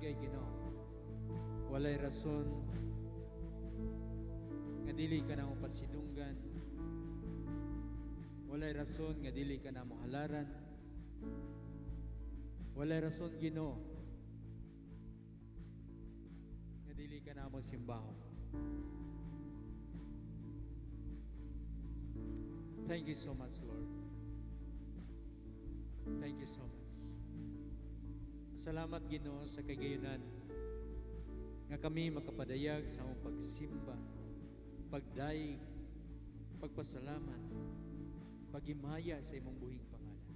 kay Ginoo. Walay rason nga dili ka na mo pasidunggan. Walay rason nga dili ka na mo halaran. Walay rason Ginoo nga dili ka na mo simbahon. Thank you so much, Lord. Thank you so much. Salamat Ginoo sa kagayunan nga kami makapadayag sa among pagsimba, pagdaig, pagpasalamat, pagimaya sa imong buhing pangalan.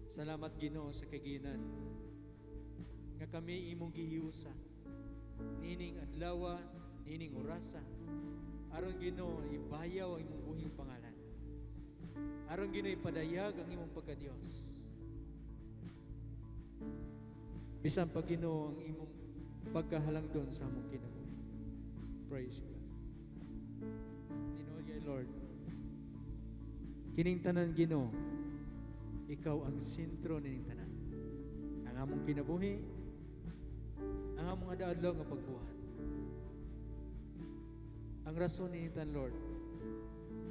Salamat Ginoo sa kagayunan nga kami imong gihiusa nining adlaw, nining orasa, aron Ginoo ibayaw ang imong buhing pangalan. Aron Ginoo ipadayag ang imong pagka-Dios. Bisan pa Ginoo ang imong pagkahalangdon sa among kinabuhi. Praise God. Tinuod kay Lord. Kining tanan Ginoo, ikaw ang sentro nining tanan. Ang among kinabuhi, ang among adlaw nga pagbuhat. Ang rason nining tanan Lord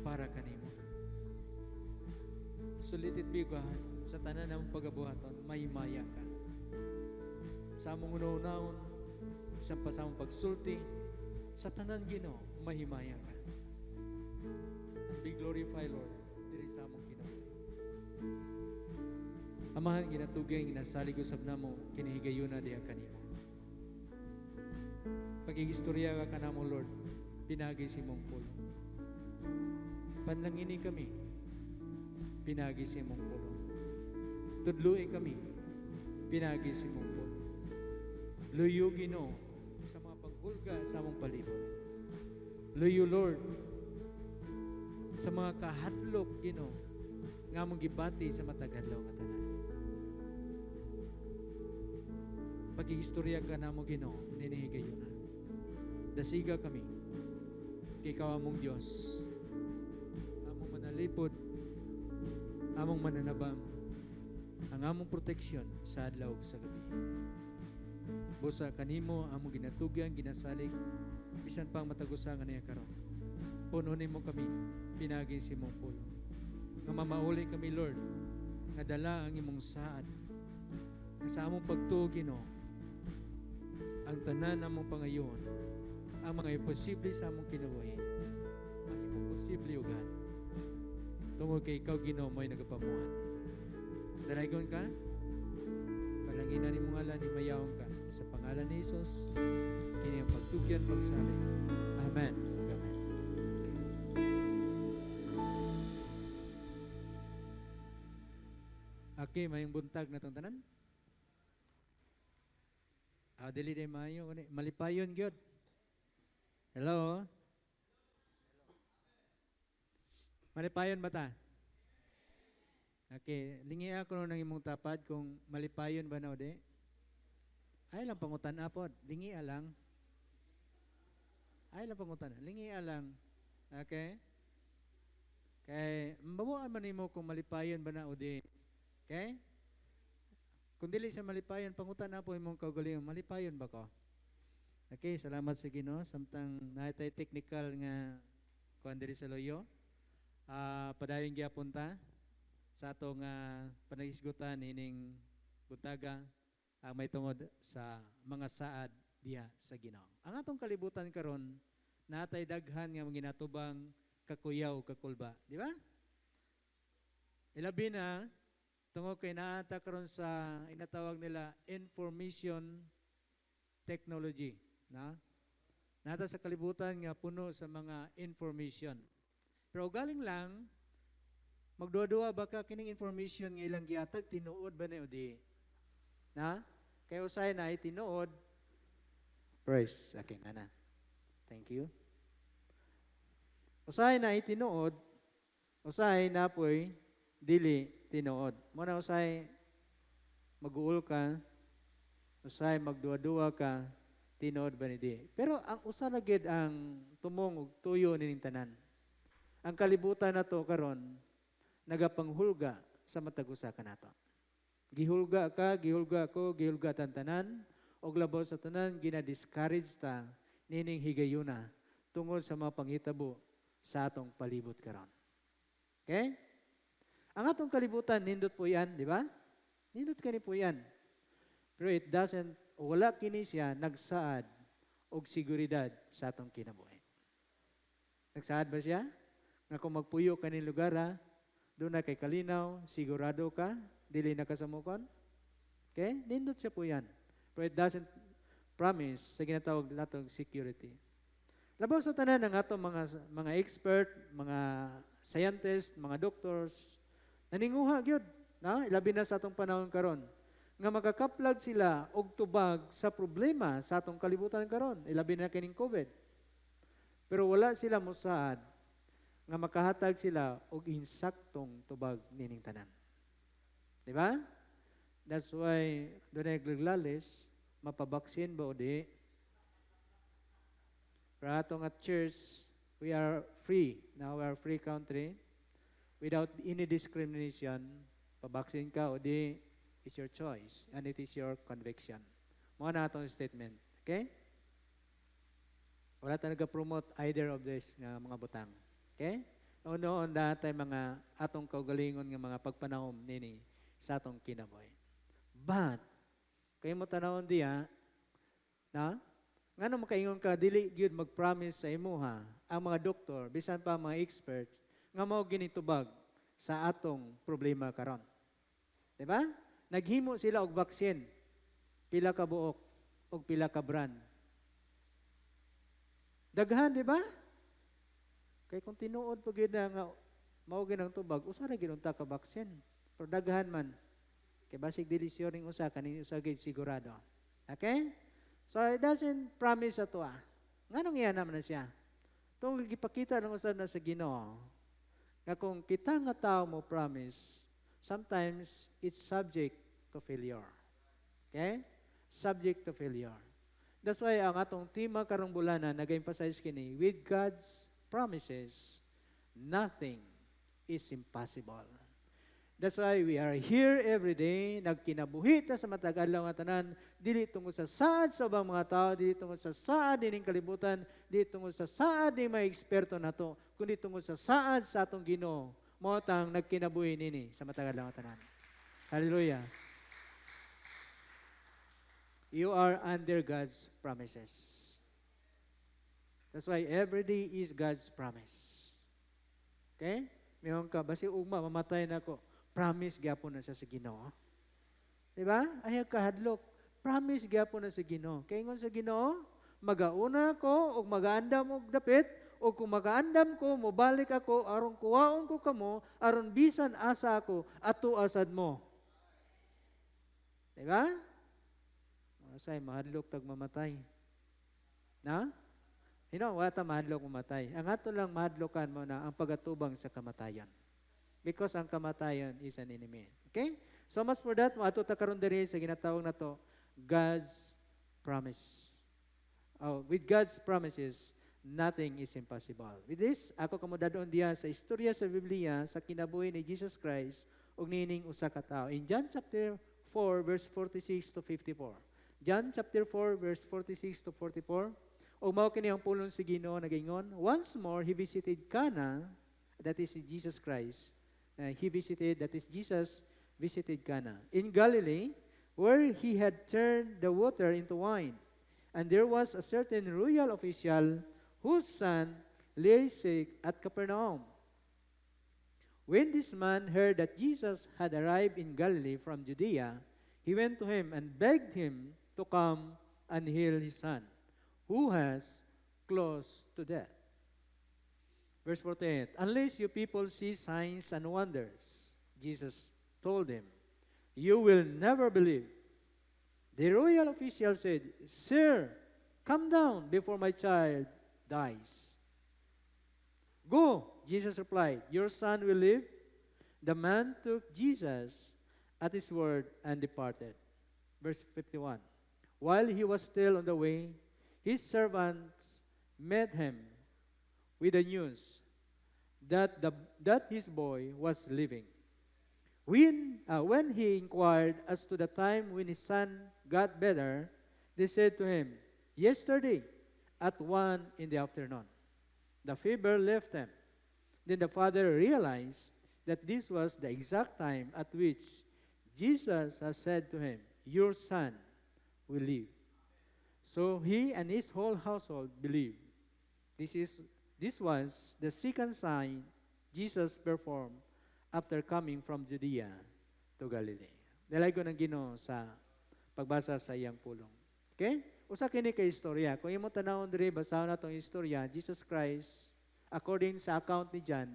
para kanimo. Sulitit bigahan sa tanan ng pagabuhaton, mahimaya ka. Sa among una-unaon, isang pa sa among pagsulti, sa tanan Ginoo, mahimaya ka. Be glorified, Lord, diri sa among kinabuhi. Amahan, ginatugay, ginasalig usab namo, kinihigayuna diha kanimo. Pag-iistorya ka kanamo, Lord, pinagi si mong pulong. Panlangini kami, pinagi si mong pulong. Tudluin kami, pinagi si mong pulong. Luyo Ginoo sa mga paghulga sa among palibot. Luyo Lord sa mga kahadlok Ginoo nga among gibati sa matag adlaw nga tanan. Pag-iistorya ka namo Ginoo, ninihigayon na. Dasiga kami kay ikaw among Dios. Among manalipod, among mananabang, ang among proteksyon sa adlaw ug sa gabi. Busa kanimo among ginatugan, ginasalig, bisan pang matagusangan niya karon. Pununin mo kami, pinagi si mong pulo. Nga mamauli kami, Lord, nga dala ang imong saad. Nga sa among pagtuo, Ginoo, ang tanan among pangayon, ang mga imposible sa among kinabuhi, ang imposible ugan. Tungod kay ikaw, Ginoo, mo'y nagapamuhan. Daraygon ka, palanginan ni mong ngalan, himayawang ka. Sa pangalan ni Jesus, kini ang pagtugyan, pagsalig. Amen. Amen. Okay, mayong buntag na itong tanan. Dili day mayo. Malipayon, gyud. Hello? Malipayon ba ta? Okay, lingi ako ng imong tapad kung malipayon ba na o di? Ay lang pangutan apod, lingi alang. Ay lang pangutan, lingi alang. Okay? Kay mabuan man nimo kung malipayon ba na o di. Okay? Kung dili sa malipayon, pangutan na po imong kaugalingon, malipayon ba ko? Okay, salamat sa Ginoo. Samtang naitay technical nga kuan diri sa loyo. Padayon gyapon ta sa atong panagisgutan ining buntaga ang may tungod sa mga saad diha sa Ginoo. Ang atong kalibutan karon natay daghan nga ginatubang kakuyaw kakulba, di ba? Ilabi na tungod kay naata karon sa inatawag nila information technology, na? Nata sa kalibutan nga puno sa mga information. Pero galing lang magduwa-duwa baka kining information nga ilang giatag tinuod ba na o di? Na? Kaya usay na tinuod. Praise. Okay, nana. Thank you. Usay na tinuod. Usay na po'y dili tinuod. Muna usay mag-uul ka. Usay magduwa-duwa ka. Tinuod ba ni di? Pero ang usa na gid ang tumong og tuyo nining tanan. Ang kalibutan nato karon nagapanghulga sa matag usa kanato. Gihulga ka, gihulga ko, gihulga tanan, og labaw sa tanan, gina-discourage ta, nining higayuna, tungod sa mga panghitabo sa atong palibot karon. Okay? Ang atong kalibutan, nindot po yan, di ba? Nindot kani po yan. Pero it doesn't, wala kini siya nagsaad og seguridad sa atong kinabuhi. Nagsaad ba siya? Nga kung magpuyo ka ng lugar, doon na kay kalinaw, sigurado ka, dili na kasamukon. Okay? Nindot siya po yan. But it doesn't promise sa ginatawag natong security. Labaw sa tanan ng atong mga expert, mga scientists, mga doctors, naninguha gyud, na ilabi na sa atong panahon karon, nga makakaplag sila og tubag sa problema sa atong kalibutan karon, ilabi na kining COVID. Pero wala sila mosaad nga makahatag sila og insaktong tubag nining tanan. Di ba? That's why doon naglaglalis, mapabaksin ba o di? Pero atong at church, we are free. Now we are a free country. Without any discrimination, pabaksin ka o di, is your choice. And it is your conviction. Mga na atong statement. Okay? Wala tayo nag-promote either of this nga mga butang. Okay? Noon dati mga atong kaugalingon nga mga pagpanahom nini sa atong kinabuhi. But, kayo mo tanawon diya, na, nga naman kaingon ka, dili gyud mag-promise sa imuha, ang mga doktor, bisan pa mga experts, nga mao ginitubag sa atong problema karon. Diba? Naghimo sila og vaccine, pila ka buok, og pila ka brand. Daghan, di ba? Kay kung tinuod pa gyud nga mao ginang tubag, usa ra gyud unta ka vaccine. Pero daghan man. Kay basig delisyon ning usa kaning usa gyud sigurado. Okay? So it doesn't promise ato Nganong iya naman na siya? Tong gipakita ng usab na sa Ginoo. Nga kung kita nga tao mo promise, sometimes it's subject to failure. Okay? Subject to failure. That's why ang atong tema karong bulana nag-emphasize kini, with God's promises, nothing is impossible. That's why we are here every day, nagkinabuhi ta sa matag adlaw nga tanan, dili tungod sa saad sa ubang mga tao, dili tungod sa saad dining kalibutan, dili tungod sa saad ni mga eksperto nato, kundi tungod sa saad sa atong Ginoo. Mao tang nagkinabuhi nini sa matag adlaw nga tanan. Hallelujah. You are under God's promises. That's why every day is God's promise. Okay? Mayroon ka, basi ugma, mamatay na ako. Promise gyapon na siya sa Ginoo. Diba? Ayaw kahadlok. Promise gyapon na sa Ginoo. Kaya ngon sa Ginoo, magauna ko, o magaandam og dapit, o kung magaandam ko, mobalik ako, aron kuwaon ko kamo, aron bisan asa ako, ato asad mo. Diba? Say, mahadlok tag mamatay. Na? Wata mahadlok mamatay. Ang ato lang mahadlokan mo na ang pagatubang sa kamatayan. Because ang kamatayan is an enemy. Okay? So much for that. Ato ta karon diri sa ginatawag na to, God's promise. With God's promises, nothing is impossible. With this, ako kamo dadon diya sa istorya sa Biblia sa kinabuhi ni Jesus Christ ug nining usa ka tawo. In John chapter 4 verse 46 to 54. John chapter 4 verse 46 to 44. O mao kini ang pulong si Ginoo nagingon, once more he visited Cana, that is Jesus Christ. Jesus visited Cana in Galilee, where he had turned the water into wine. And there was a certain royal official whose son lay sick at Capernaum. When this man heard that Jesus had arrived in Galilee from Judea, he went to him and begged him to come and heal his son, who has close to death. Verse 48, unless you people see signs and wonders, Jesus told him, you will never believe. The royal official said, Sir, come down before my child dies. Go, Jesus replied, your son will live. The man took Jesus at his word and departed. Verse 51, while he was still on the way, his servants met him with the news that his boy was living. When he inquired as to the time when his son got better, they said to him, "Yesterday, at 1 in the afternoon, the fever left him." Then the father realized that this was the exact time at which Jesus has said to him, "Your son will live." So he and his whole household believed. This was the second sign Jesus performed after coming from Judea to Galilee. Nalay ko ng Ginoo sa pagbasa sa iyang pulong. Okay? Usa kini kay istorya. Kung imo tanawon diri basahon natong istorya, Jesus Christ according sa account ni John,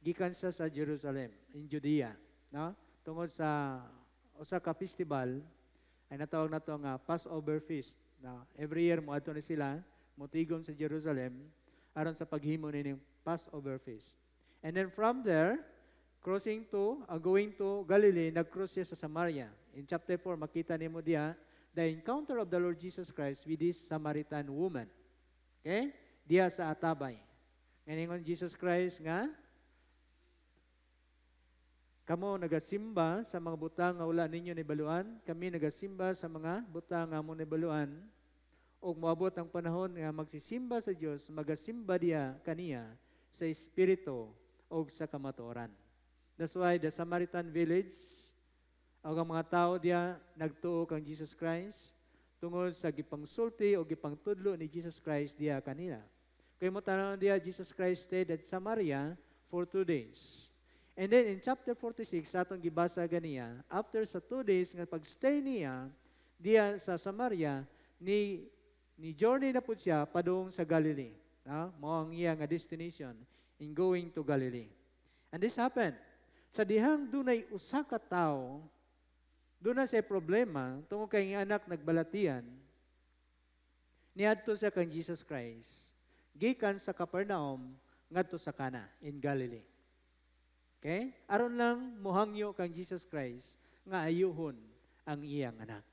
gikan siya sa Jerusalem in Judea, no? Tungod sa usa ka festival ay natawag nato nga Passover feast. No? Every year moadto ni sila motigom sa Jerusalem aron sa paghimo nining Passover feast. And then from there, going to Galilee, nag-cross siya sa Samaria. In chapter 4, makita nimo diya the encounter of the Lord Jesus Christ with this Samaritan woman. Okay? Diya sa Atabay. Ngayon Jesus Christ nga, kamo nagasimba sa mga butang nga wala ninyo nibaluan, kami nagasimba sa mga butang nga mo nibaluan, o moabot ang panahon nga magsisimba sa Dios, magasimba diya kaniya sa espiritu o sa kamatuoran. That's why the Samaritan village, ang mga tao diya nagtuo kang Jesus Christ tungod sa gipangsulti o gipangtudlo ni Jesus Christ diya kanila. Kaya mo tanong diya, Jesus Christ stayed at Samaria for 2 days. And then in chapter 46, sa atong gibasa ganiya, after sa 2 days nga pagstay niya diya sa Samaria, ni journey na po siya padung sa Galilee. Mao ang iya nga destination in going to Galilee. And this happened. Sa dihang dunay usa ka tawo, doon na siya problema, tungkol kay anak nagbalatian, niadto siya kang Jesus Christ, gikan sa Capernaum, ngadto sa Cana, in Galilee. Okay? Aron lang muhangyo kang Jesus Christ, nga ayuhon ang iyang anak.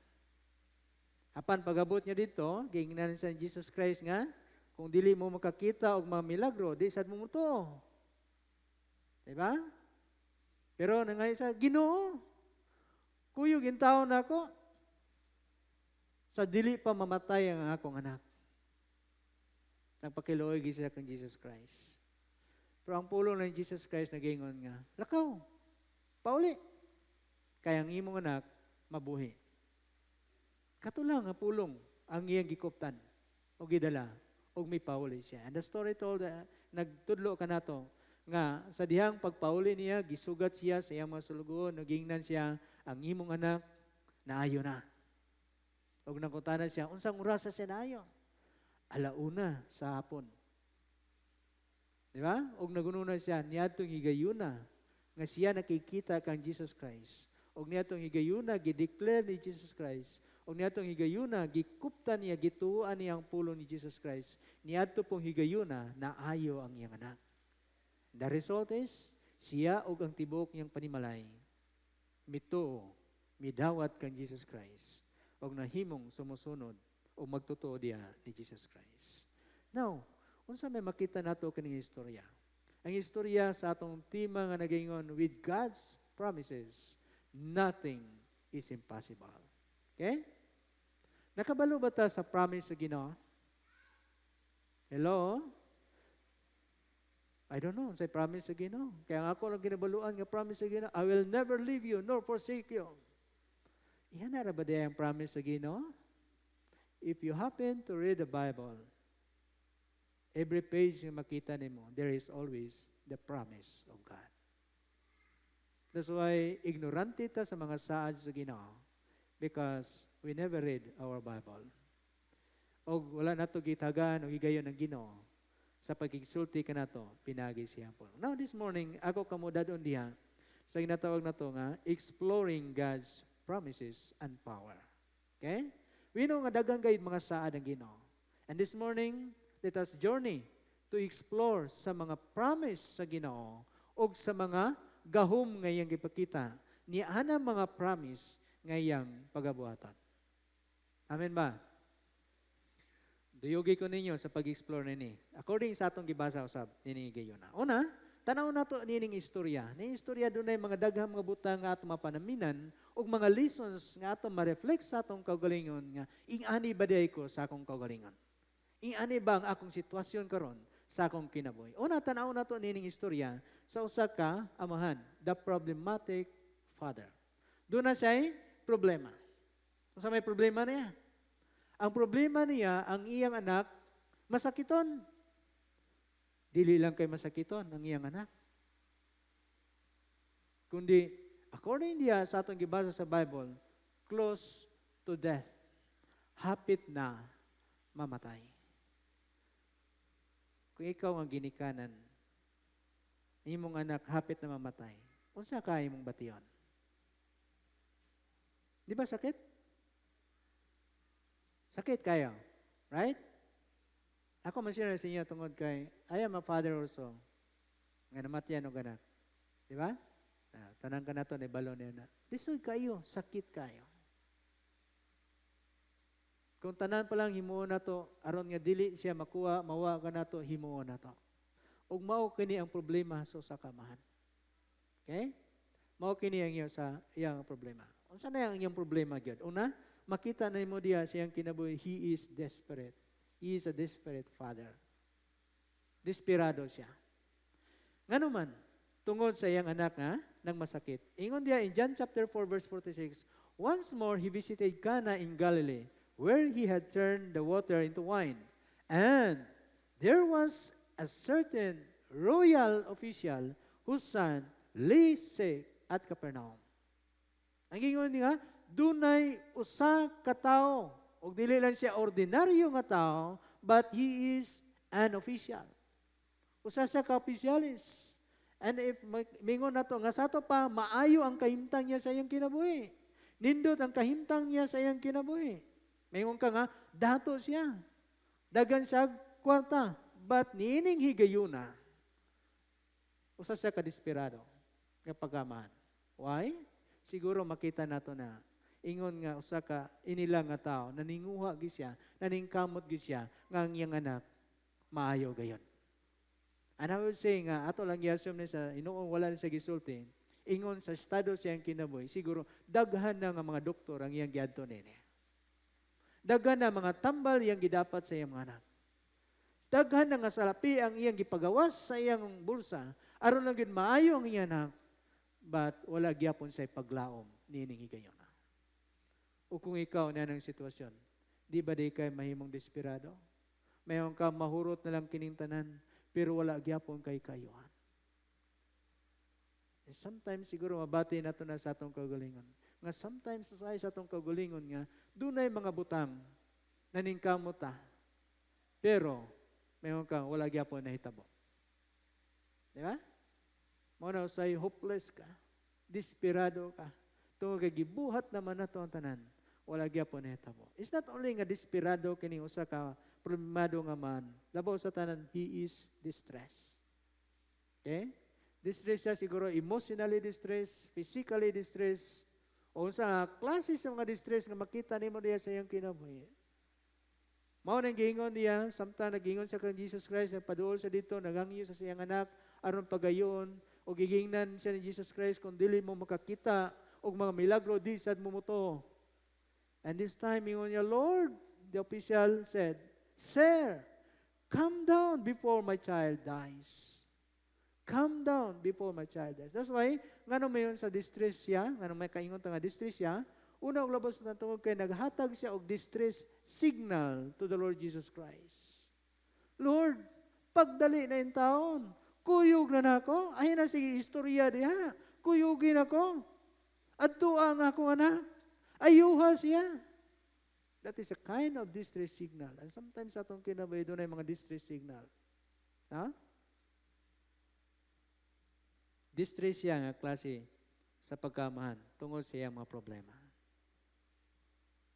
Apan pagabot niya dito, gingnan sa Jesus Christ nga, kung dili mo makakita og mga milagro, di sad mo muto. Diba? Pero nangay sa Ginoo, kuyog in taon nako sa dili pa mamatay ang akong anak. Nagpakiluoy gid siya kang Jesus Christ. Pero ang pulong ng Jesus Christ nagingon nga, lakaw, pauli. Kaya ang imong anak mabuhi. Katulang nga pulong ang iyang gikuptan o gidala og may pauli siya. And the story told, nagtudlo ka nato nga sa dihang pagpauli niya, gisugat siya sa iyang mga sulugon, nagingnan siya, ang imong anak, naayo na. Og nangutana siya, unsang oras siya naayo? Alauna sa hapon. Di ba? Og nagununa siya, niadtong higayuna, nga siya nakikita kang Jesus Christ. Og niadtong higayuna, gideclare ni Jesus Christ. Og niadtong higayuna, gikuptan niya, gituan niya ang pulo ni Jesus Christ. Niadto pong higayuna, naayo ang iyang anak. The result is, siya og ang tibok niyang panimalay, mituo, midawat kang Jesus Christ, og nahimong sumusunod o magtotoo diya ni Jesus Christ. Now, unsa may makita nato kining istorya? Ang istorya sa atong tema nga nagingon, with God's promises, nothing is impossible. Okay? Nakabalo ba ta sa promise sa Ginoo? Hello? I don't know, say promise sa Ginoo. Kaya nga ako lang ginabaluan nga promise sa Ginoo, I will never leave you nor forsake you. Iyan na ba ang promise sa Ginoo? If you happen to read the Bible, every page nga makita nimo, there is always the promise of God. That's why ignorante ta sa mga saad sa Ginoo because we never read our Bible. O wala nato gitagan o higayon ng Ginoo. Sa pagigsulti ka na to, pinagi siya po. Now this morning, ako kamo dadon diha sa ginatawag na to nga, exploring God's promises and power. Okay? We know nga dagang gayud mga saad ang Ginoo. And this morning, let us journey to explore sa mga promise sa Ginoo o sa mga gahom nga iyang gipakita ni ana mga promise nga iyang pagabuhatan. Amen ba? Duyugi ko ninyo sa pag-explore nini. According sa atong gibasa usab nini gayon na. Una, Tanaw na to nining istorya. Ning istorya doon ay mga daghang mga butang nga ato mapanaminan ug mga lessons nga ato ma-reflect sa atong kaugalingon nga ing-ani ba day ko sa akong kaugalingon. Ing-ani ba ang akong sitwasyon karon sa akong kinabuhi. Una tanaw na to nining istorya sa usa ka amahan, the problematic father. Doon na siya problema. Kung sa may problema niya. Ang problema niya, ang iyang anak, masakiton. Dili lang kay masakiton ang iyang anak. Kundi, according diya sa atong gibasa sa Bible, close to death. Hapit na mamatay. Kung ikaw ang ginikanan, imong anak hapit na mamatay, unsa ka imong bation? Di ba sakit? Sakit kayo. Right? Ako man siya sa inyo tungod kay, I am a father also. Nga namatyan o ganak. Di ba? Tanang ka na to, nibalo niya na. Lisoy kayo, sakit kayo. Kung tanan pa lang himuon na to, aron nga dili siya makuha, mawa ka na to, himuon na to. Ug mao kini ang problema sa kamahan. Okay? Mao kini ang iyang problema. Unsa na ang iyang problema gyud? Una, makita na mo diya siyang kinabuhi, he is desperate. He is a desperate father. Desperado siya. Ngano man, tungod sa iyang anak nga, nang masakit. Ingon diya in John chapter 4 verse 46, once more he visited Cana in Galilee, where he had turned the water into wine. And there was a certain royal official whose son lay sick at Capernaum. Ang ingon niya, dunay usa ka tawo. O dili lang siya ordinaryo nga tao, but he is an official. Usa sa ka-opisyalis. And if mingon na to, nga sa to pa, maayo ang kahimtang niya sa iyang kinabuhi. Nindot ang kahimtang niya sa iyang kinabuhi. Mingon ka nga, dato siya. Dagan siya kwarta. But niining higayuna, usa siya ka-desperado nga pagamahan. Why? Siguro makita nato na ingon nga usa ka inila nga tao naninguha gyud siya, naningkamot gyud siya nga ang iyang anak maayo gayon. And I would say nga ato lang yasum ni sa inuong wala sa gisulti, ingon sa estado siyang kinabuhi, siguro daghan na nga mga doktor ang iyang giadto nini. Daghan na mga tambal iyang gidapat sa iyang mga anak. Daghan na nga salapi ang iyang gipagawas sa iyang bulsa aron lang gid maayo ang iyang anak, but wala gyapon sa paglaom nining higayon. O kung ikaw na ng sitwasyon, di ba di kay mahimong desperado? Mayroon ka mahurot na lang kining tanan, pero wala gyapon kay kayuhan. And sometimes siguro mabati na to na sa atong kagalingon. Nga sometimes sa atong kagalingon nga, dunay mga butang naningkamot ta. Pero mayroon ka wala gyapon na hitabo. Di ba? Muna usay hopeless ka, desperado ka. Tungod kay gibuhat naman nato ang tanan. Wala gyapon na hitabo. It's not only nga desperado kini usa ka problemado nga man. Labaw sa tanan, he is distressed. Okay? Distress siya siguro emotionally distressed, physically distressed, o sa klase sa mga distress nga makita nimo diya sa iyang kinabuhi. Mao nang giingon niya, samtang nagingon sa kang Jesus Christ, nagpaduol sa dito, nagangyo sa siyang anak, aron pagayon, o gigingnan siya ni Jesus Christ kung dili mo makakita og mga milagro di sad mo to. And this time, ingon niya, Lord, the official said, Sir, come down before my child dies. Come down before my child dies. That's why, ngano mayon sa distress siya, ngano may kaingon nga distress siya, una og labos na tungod kay naghatag siya og distress signal to the Lord Jesus Christ. Lord, pagdali na in taon, kuyog na nako, ay na sige istorya diha, kuyugin ako. Adto ang akong anak. Ayuha siya. That is a kind of distress signal. And sometimes atong kinabuhi doon ay mga distress signal. Ha? Distress siya nga klase sa pagkamahan tungod sa iyang mga problema.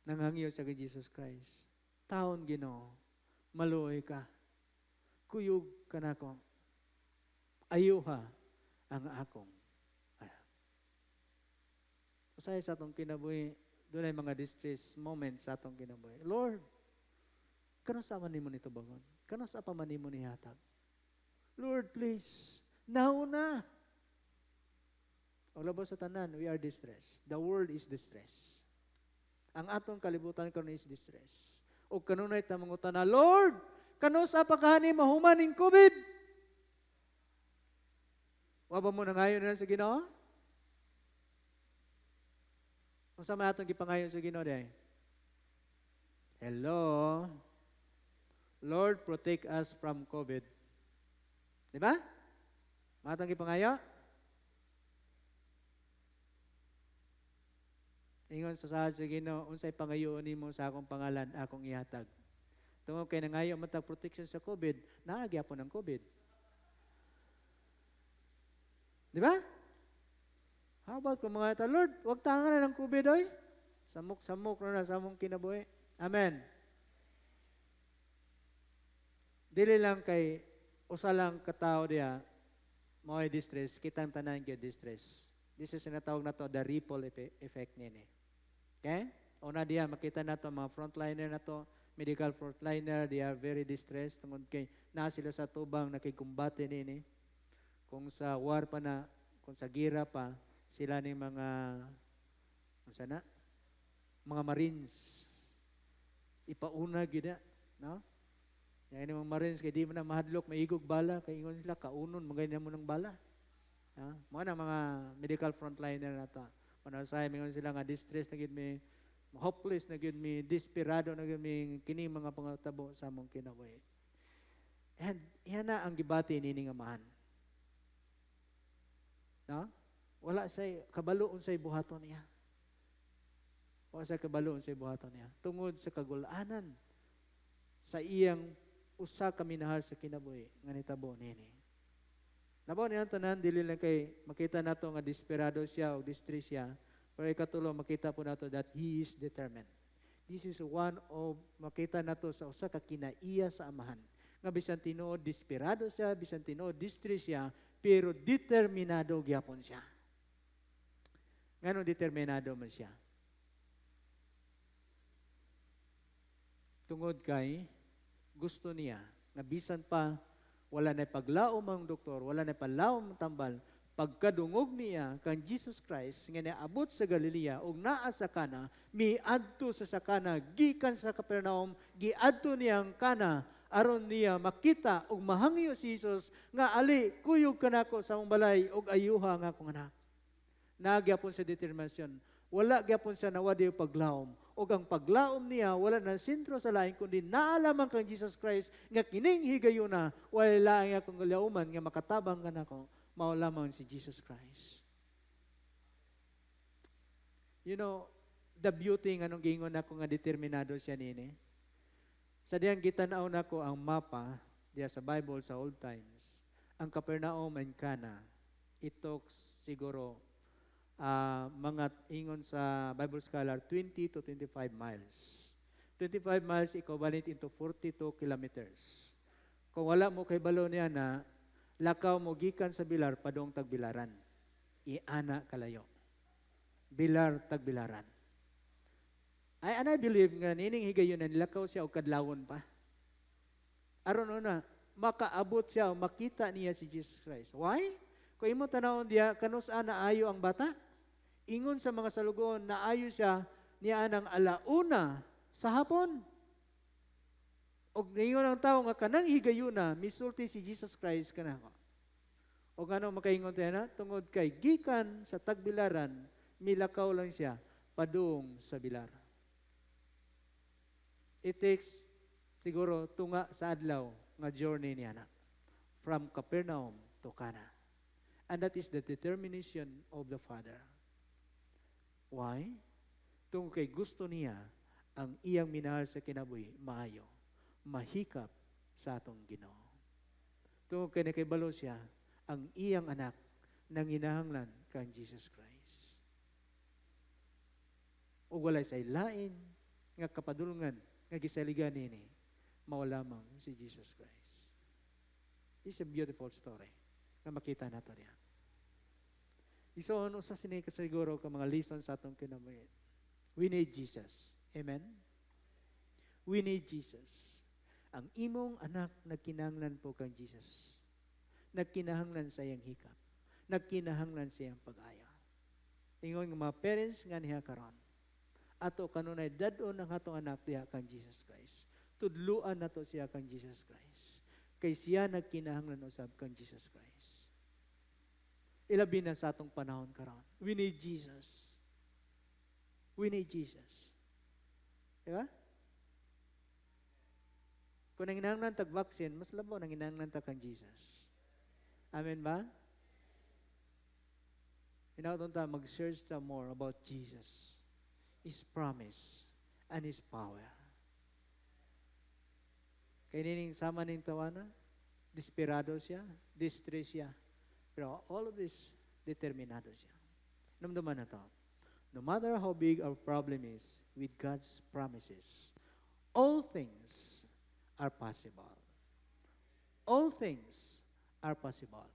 Nangangyo sa kay Jesus Christ. Taon Ginoo, maluoy ka. Kuyog ka nako. Ayuha ang akong anak. Usay sa atong kinabuhi, doon ay mga distress moments sa atong kinabuhi. Lord, kano sa man nimo nito bangon? Kano sa pa man nimo nihatag? Lord, please, Nauna. O labas sa tanan, we are distressed. The world is distressed. Ang atong kalibutan karon is distress. O kanunay ta mangutana, Lord, kano sa pagkani mahuman ning COVID? Wa ba mo nangayon na sa Ginoo? Unsa may atong gipangayon sa Ginoo day? Hello. Lord, protect us from COVID. Di ba? Matang gipangayo? Ingon sa sahad sa Ginoo, unsay pangayoon nimo sa akong pangalan, akong ihatag. Tungod kay nangayo matag protection sa COVID, naagyapon ang COVID. Di ba? How about kung mga ito, Lord, wag tangan na ng COVID, oy. Samok-samok na sa among kinabuhi. Amen. Dili lang kay usa lang katao diya mo'y distress, kitang tanan gyud distress. This is sinatawag na to the ripple effect nini. Okay? Una diya makita nato mga frontliner na to, medical frontliner, they are very distressed tungod kay naa sila sa tubang nakikumbate nini. Kung sa war pa na, kung sa gira pa, sila ni mga unsa na? Mga Marines. Ipauna gyud no? Yan yung mga Marines, kaya di mo na mahadlok, maigog bala, kaya ingon sila, kaunon, magayon mo ng bala. Mga na mga medical frontliner na ito. Panasay, ingon sila nga distress na gid may, hopeless na gid may, desperado na gid may, kini mga pangatabo sa mong kinabuhi. And yan na ang gibati nini nga mahan. No? Wala say kabalo unsay buhaton niya. Wala say kabalo unsay buhaton niya. Tungod sa kagulanan sa iyang usa ka minahal sa kinabuhi nga nitabo nini. Nabaw niya tanan dili lang kay makita nato nga desperado siya o distress siya, pero ikatulo makita po nato that he is determined. This is one of makita nato sa usa ka kinaiya sa amahan. Nga bisan tinuod desperado siya, bisan tinuod distress siya, pero determinado gyapon siya. Ngano determinado man siya? Tungod kay gusto niya, nga bisan pa, wala na paglaom ang doktor, wala na palaom ang tambal, pagkadungog niya kang Jesus Christ, nga naabot sa Galilea, o naa sa Kana, miadto sa Sakana, gikan sa Capernaum, giadto niyang Kana, aron niya makita o mahangyo si Jesus, nga ali, kuyog kanako sa mong balay, o ayuha nga akong anak. Nagyapon sa determinasyon, wala gyapon sa nawadi o paglaom, o ang paglaom niya, wala na sentro sa lain, kundi naalaman kang Jesus Christ, nga kining higayon na, wala nga akong galauman, nga makatabang ka na ko, maulaman si Jesus Christ. You know, the beauty nga nung gingon ako nga determinado siya nini. Sa diyang gitanaw na ko ang mapa, diya sa Bible sa old times, ang Capernaum and Cana, it took siguro mga ingon sa Bible scholar 20 to 25 miles. 25 miles equivalent into 42 kilometers. Kung wala mo kay balo niya na lakaw mo gikan sa Bilar padong tagbilaran. Iana kalayo. Bilar tagbilaran. And I believe nga nining higayon na lakaw siya og kadlawon pa. Aron una makaabot siya o makita niya si Jesus Christ. Why? Kung imo tanawon diya kanus-an na ayo ang bata, ingon sa mga salugon na ayo siya niya ng alauna sa hapon. Og ningon ang tao nga kanang higayuna misulti si Jesus Christ kanako. Og ano makaingon tayo na tungod kay gikan sa tagbilaran milakaw lang siya padung sa bilar. It takes siguro tunga sa adlaw nga journey niya na from Capernaum to Cana. And that is the determination of the Father. Why? Tungkol kay gusto niya ang iyang minahal sa kinabuhi, maayo, mahikap sa atong Ginoo. Tungkol kay nakibalo siya ang iyang anak nang inahanglan kang Jesus Christ. O walay say lain nga kapadulngan nga gisaligan nini mao lamang si Jesus Christ. It's a beautiful story na makita nato niya. Iso ano sa sinay kasiguro ka mga lessons sa atong kinabuhi. We need Jesus. Amen? We need Jesus. Ang imong anak nagkinahanglan po kang Jesus. nagkinahanglan sa iyang hikap, nagkinahanglan sa iyang pag-aya. Ingon nga mga parents nga niya karon, ato kanunay dadon ang atong anak diha kang Jesus Christ. Tudluan nato siya kang Jesus Christ. Kay siya nagkinahanglan usab kang Jesus Christ. Ilabi na sa atong panahon karon. We need Jesus. We need Jesus. Diba? Kung nanginahanglan tag-vaccine, mas labo nanginahanglan ta kang Jesus. Amen ba? Inautong ta mag-search ta more about Jesus, His promise, and His power. Kaya nining sama ning tawana, desperado siya, distress siya. Pero all of this, determinado siya. Namdaman na to. No matter how big our problem is, with God's promises, all things are possible. All things are possible.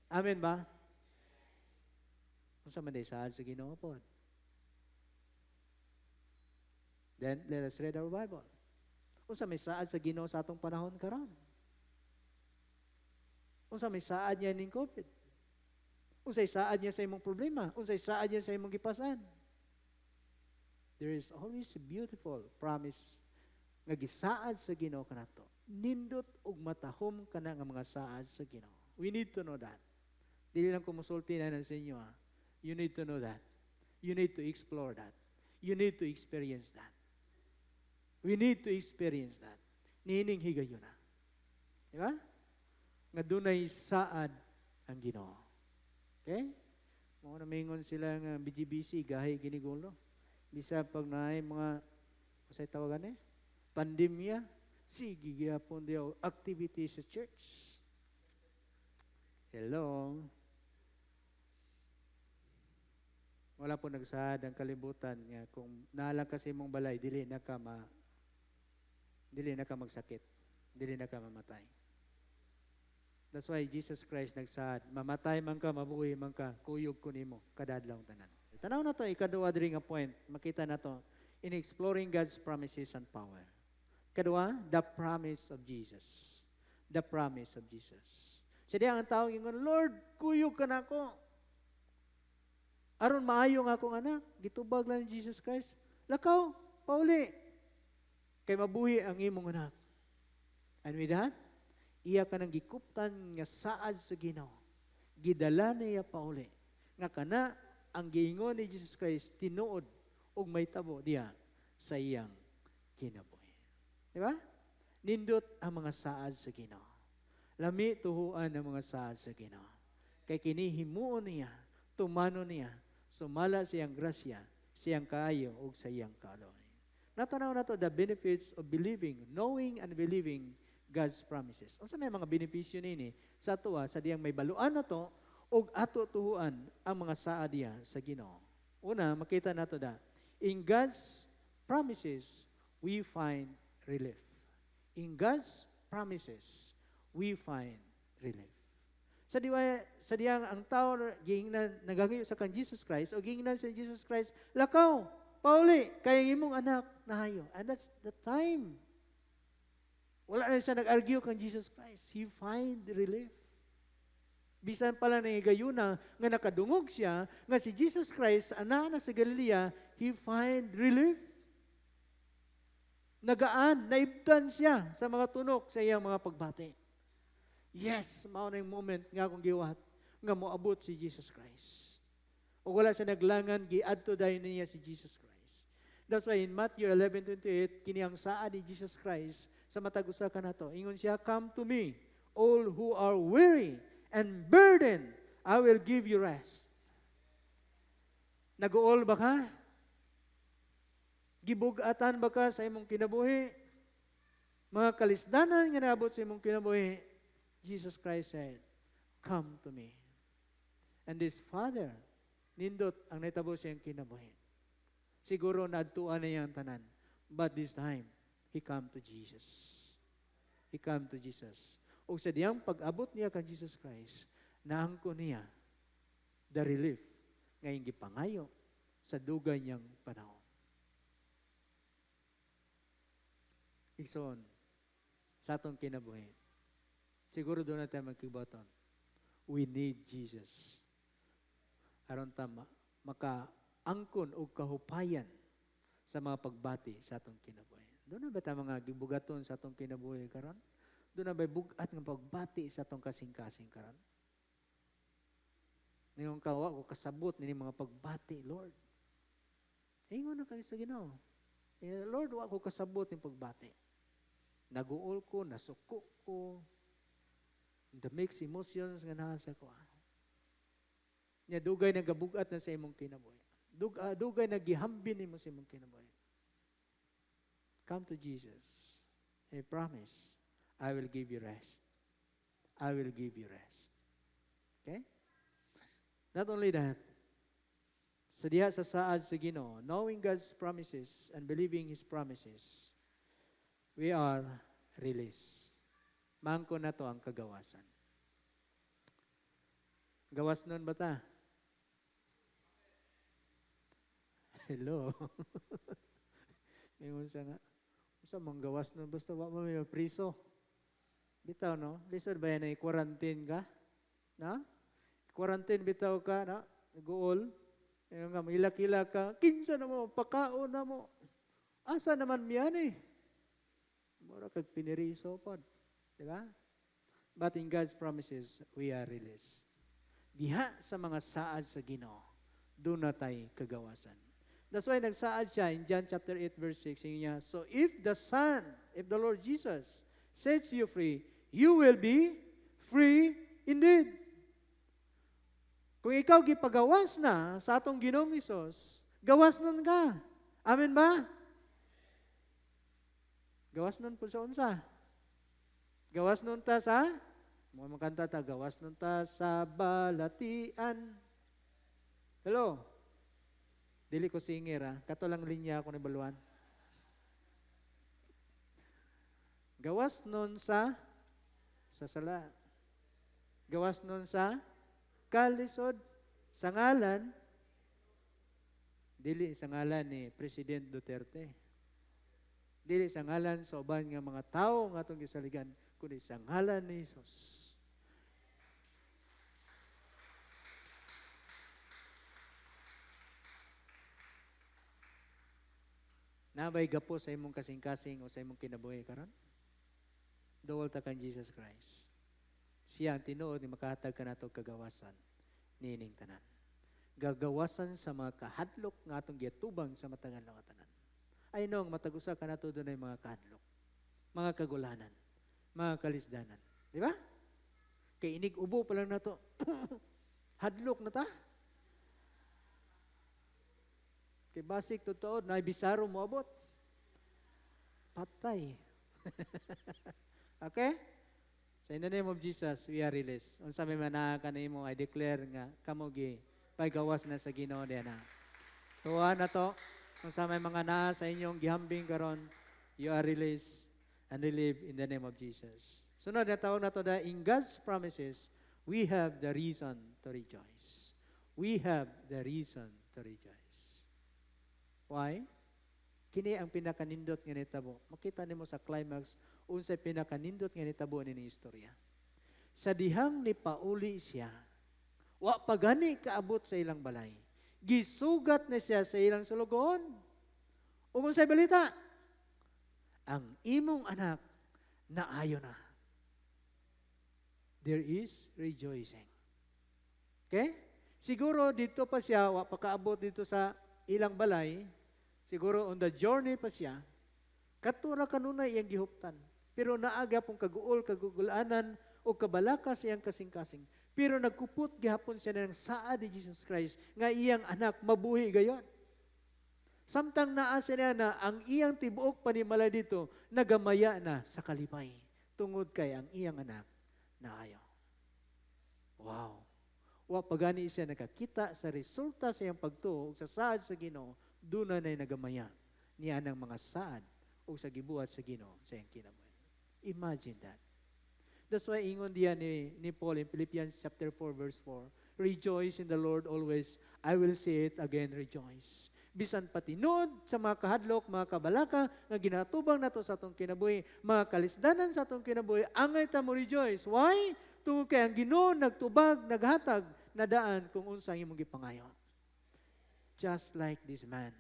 Amen ba? Kung sa manday saad sa Ginoo po. Then, let us read our Bible. Kung sa may saad sa Ginoo sa atong panahon karon. Kung sa may saad niya ning COVID. Unsay saad niya sa imong problema. Unsay saad niya sa imong gipasan. There is always a beautiful promise nga gisaad sa Ginoo kanato. Nindot ug matahom kana nga mga saad sa Ginoo. We need to know that. Dili lang kumusulti na sa inyo. You need to know that. You need to explore that. You need to experience that. We need to experience that. Nining higayon na. Di ba? Nga dunay saad ang Ginoo. Okay? Mga namingon sila nga BGBC, gahay ginigulo. Bisa pag naay mga, masay tawagan pandemya, sige gyapon diyo activities sa church. Hello? Wala po nagsaad ang kalibutan nga kung naalang kasi mong balay, dili na ka magsakit. Dili na ka mamatay. That's why Jesus Christ nagsaad, mamatay man ka, mabuhi man ka, kuyog ko nimo, kadadlaw tanan. Tanaw na to, ikaduwa diri nga point, makita na to, in exploring God's promises and power. Kadua, the promise of Jesus. The promise of Jesus. Siya ang tao ingon, Lord, kuyog ka na ako. Aron maayo nga akong anak, gitubag lang ni Jesus Christ. Lakaw, pauli. Kay mabuhi ang imong anak. And with that, iya ka nang gikuptan nga saad sa Ginoo. Gidala niya pauli. Nga kana, ang giingon ni Jesus Christ, tinuod og may tabo diya sa iyang kinabuhi. Di ba? Nindot ang mga saad sa Ginoo. Lami tuhuan ang mga saad sa Ginoo. Kay kinihimuon niya, tumano niya, sumala sa iyang grasya, sa iyang kaayo ug sa iyang kaaloy. Natanaw na to the benefits of believing, knowing and believing God's promises. Unsa may mga benepisyo nini sa tuwa sa diyang may baluan na to ug ato tuhuan ang mga saad diya sa Ginoo. Una, makita nato da in God's promises we find relief. In God's promises we find relief. Sa diyang ang tao gingnan nagangayo sa kan Jesus Christ o gingnan sa Jesus Christ, lakaw, pauli, kay imong anak nahayo. And that's the time. Wala na siya nag-argue kan Jesus Christ. He find relief. Bisan pala na igayuna nga nakadungog siya, nga si Jesus Christ, anak na sa Galilea, he find relief. Nagaan, naibtan siya sa mga tunok sa iyang mga pagbati. Yes, mao na yung moment nga akong giwat, nga moabot si Jesus Christ. O wala siya naglangan, giadto dayon niya si Jesus Christ. That's why in Matthew 11:28, kini ang saad ni Jesus Christ sa matag usa kanato. Ingon siya, come to me, all who are weary and burdened, I will give you rest. Nag-uol ba ka? Gibugatan ba ka sa imong kinabuhi? Mga kalisdanan nga naabot sa imong kinabuhi, Jesus Christ said, come to me. And this Father, nindot ang naitabo siyang kinabuhi. Siguro naadtuan na yung tanan. But this time, He come to Jesus. He come to Jesus. O sa diyang pag-abot niya kang Jesus Christ, naangko niya the relief ngayong gipangayo sa dugay niyang panahon. Igsoon, sa atong kinabuhi, siguro doon na tayo magkiboton. We need Jesus. Aron tama, makaangkon o kahupayan sa mga pagbati sa atong kinabuhi. Doon na ba ta mga gibugaton sa atong kinabuhi karon? Doon na ba bugat ng pagbati sa atong kasing-kasing karon? Ngayong kawa ko kasabot ni mga pagbati, Lord. Ingon na kayo sa Ginoo. Lord, wa ko kasabot ng pagbati. Naguol ko, nasuko ko, the mixed emotions nga nasa ko. Nya dugay nagabugat na sa imong kinabuhi. Dugay nagihambin nimo sa imong kinabuhi. Come to Jesus. I promise, I will give you rest. I will give you rest. Okay? Not only that, sa diha sa saad sa Ginoo, knowing God's promises and believing His promises, we are released. Mangko na to ang kagawasan. Gawas nun ba ta? Hello. Mingon sa nga, sa mga gawas nun, basta wak mo may priso. Bitaw, no? Lisod ba yan ay quarantine ka? Na? Quarantine bitaw ka, na? Nag-uol. Yung nga, mailak-ila ka. Kinsa na mo, pakaon na mo. Asa naman miyan eh. Mura kag piniriso po. Diba? But in God's promises, we are released. Diha sa mga saad sa Ginoo, doon na tayo kagawasan. That's why nagsaad siya in John chapter 8 verse 6, saying niya, so if the Son, if the Lord Jesus sets you free, you will be free indeed. Kung ikaw gipagawas na sa atong Ginoong Hesus, gawas nun ka. Amen ba? Gawas nun po sa unsa. Gawas nun ta sa, mga makanta ta, gawas nun ta sa balatian. Hello? Dili ko singer ha. Kato lang linya ako ni Baluan. Gawas nun sa sala. Gawas nun sa kalisod. Sa ngalan, dili sa ngalan ni President Duterte. Dili sa ngalan sa uban nga mga tao nga atong gisaligan, kundi sa ngalan ni Jesus. Nabay gapo sa imong kasing-kasing o sa imong kinabuhi karon? Duol ta kan Jesus Christ. Siya ang tinuod ni makahatag kanato kagawasan niining tanan. Gagawasan sa mga kahadlok nga atong giatubang sa matangan nga tanan. Ay nong matag usa kanato dunay mga kahadlok, mga kagulanan, mga kalisdanan, di ba? Kay inig ubo pa lang nato. Hadlok na ta. Kay basik totoo, na bisaro mo abot. Patay. Okay? So in the name of Jesus, we are released. Unsa may manaka nimo, I declare nga kamo gi pagawas na sa Ginoo diha na. Tuwa na to. Unsa may mga naa sa inyong gihambing karon, you are released and relieved in the name of Jesus. Sunod na tawag na to da, in God's promises, we have the reason to rejoice. We have the reason to rejoice. Why? Kini ang pinakanindot nga nitabo. Makita nimo sa climax unsay pinakanindot nga nitabo ni istorya. Sa dihang ni pauli siya, wa pagani kaabot sa ilang balay. Gisugat na siya sa ilang sulugon. Ug unsay balita? Ang imong anak naayo na. There is rejoicing. Okay? Siguro dito pa siya, wa pa kaabot dito sa ilang balay, siguro on the journey pa siya, katura kanunay iyang gihuptan. Pero naaga pong kagugulanan o kabalaka sa iyang kasing-kasing. Pero nagkupot gihapon siya ng saad ni Jesus Christ nga iyang anak mabuhi gayon. Samtang naasa niya na ang iyang tibuok panimala dito, nagamaya na sa kalipay. Tungod kay ang iyang anak naayo. Wow. Wa pagani siya nakakita sa resulta sa iyang pagtuo sa saad sa Ginoo, doon na nagamaya niya ng mga saad o sa gibuhat sa Ginoo sa iyang kinabuhi. Imagine that. That's why ingon diya ni Paul in Philippians chapter 4 verse 4, rejoice in the Lord always. I will say it again, rejoice. Bisan patinod sa mga kahadlok, mga kabalaka nga ginatubang nato sa atong kinabuhi, mga kalisdanan sa atong kinabuhi, angay ta mo rejoice. Why? Tungod kay ang Ginoo nagtubag, naghatag na daan kung unsang imong gipangayo. Just like this man.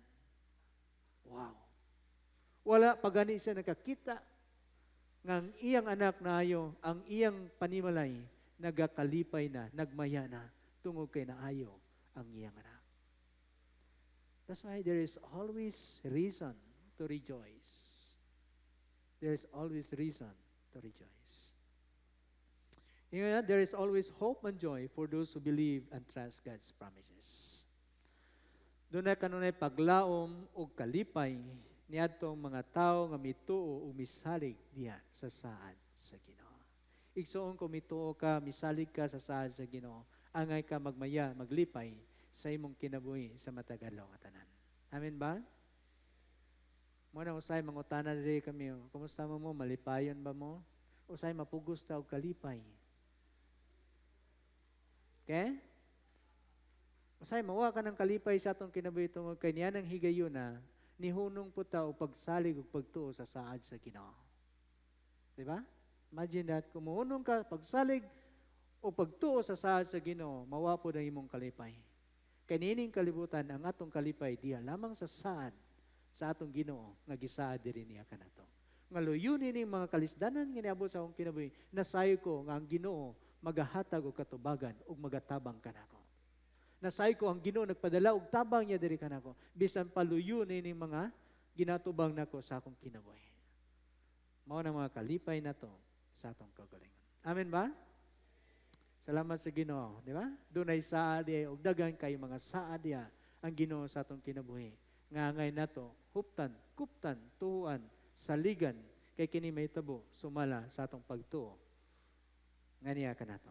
Wow. Wala pa gani siya nakakita nga ang iyang anak na ayo, ang iyang panimalay, nagakalipay na, nagmaya na, tungod kay naayo ang iyang anak. That's why there is always reason to rejoice. There is always reason to rejoice. There is always hope and joy for those who believe and trust God's promises. Doon na kanunay paglaom o kalipay niadtong mga tao nga mituo o misalig diya sa saad sa Ginoo. Igsoon ko mituo ka, misalig ka sa saad sa Ginoo, angay ka magmaya, maglipay sa imong kinabuhi sa matagalong nga tanan. Amen ba? Muna usay mangutana diri kami, kumusta mo, malipayon ba mo? Usay mapugos ta og kalipay. Okay? Usay mawa ka ng kalipay sa atong kinabuhi tungod kay niya nang higayon na nihunong po ta o pagsalig o pagtuo sa saad sa Ginoo. Diba? Imagine that, kung muhunong ka, pagsalig o pagtuo sa saad sa Ginoo, mawa po na imong kalipay. Kanining kalibutan, ang atong kalipay, diya lamang sa saad sa atong Ginoo, nga gisaad diri niya kanato. Nga luyunin ning mga kalisdanan nga niabot sa akong kinabuhi, nasayo ko nga ang Ginoo magahatag og katubagan ug magatabang kanako. Nasay ko ang Ginoo nagpadala og tabang niya diri kanako bisan paluyon ini mga ginatubang nako sa akong kinabuhi. Mao na mga kalipay nato sa atong kaugalingon. Amen ba? Salamat sa Ginoo, di ba? Dunay saad diay og daghan kay mga saad diya ang Ginoo sa atong kinabuhi. Nga ngay nato huptan, kuptan, tuhuan, saligan kay kini mahitabo sumala sa atong pagtuo. Nganiya kanato.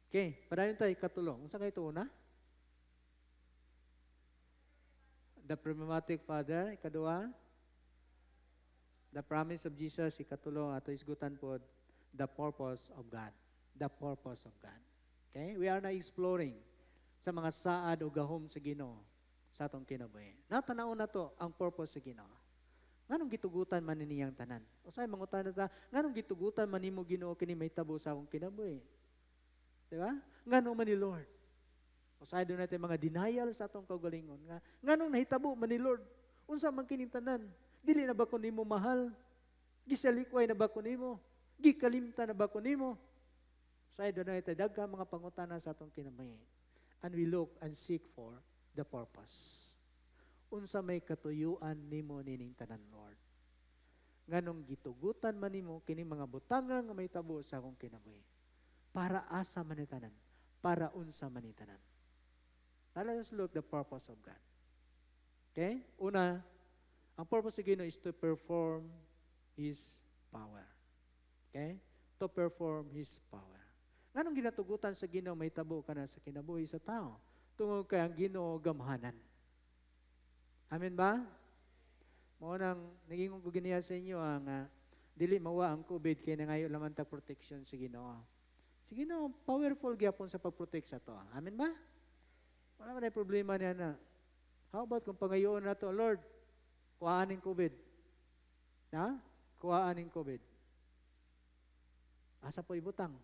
Okay, padayon tayo katulong. Unsa kay ito una? The problematic father, ikadua. The promise of Jesus, ikatulo. Ato isgutan po, the purpose of God. The purpose of God. Okay, we are na exploring sa mga saad o gahom sa Ginoo sa atong kinabuhi. Natanaw na to ang purpose sa Ginoo. Nganong gitugutan man niyang tanan? Usay mangutan ta, nganong gitugutan man nimo Ginoo kini mahitabo sa akong kinabuhi? Diba? Nganong man ni Lord? Usay doon natin mga denial sa atong kaugalingon. Nganong nahitabo man ni Lord? Unsa man kining tanan? Dili na ba ko nimo mahal? Gisalikway na ba ko nimo? Gikalimta na ba ko nimo? Usay doon natin dagka mga pangutana sa atong kinabuhi. And we look and seek for the purpose. Unsa may katuyuan nimo nining tanan, Lord? Nganong gitugutan man nimo kini mga butanga nga may tabo sa akong kinabuhi? Para asa manitanan, para unsa manitanan. Now let us look the purpose of God. Okay? Una, ang purpose ng Ginoo is to perform His power. Okay? To perform His power. Nganong ginatugutan sa Ginoo may tabo ka na sa kinabuhi sa tao? Tungod kay ang Ginoo gamhanan. Amen ba? Mao nang naging ko giniya sa inyo ang dili mawa ang COVID kay nangayo lamang ta protection sa Ginoo. Sige no, powerful gyapon sa pag-protect sa to. Amen ba? Wala man ay problema niya na. How about kung pangayoon na to, Lord, kuhaan ng COVID. Ha? Kuhaan ng COVID. Asa po ibutang?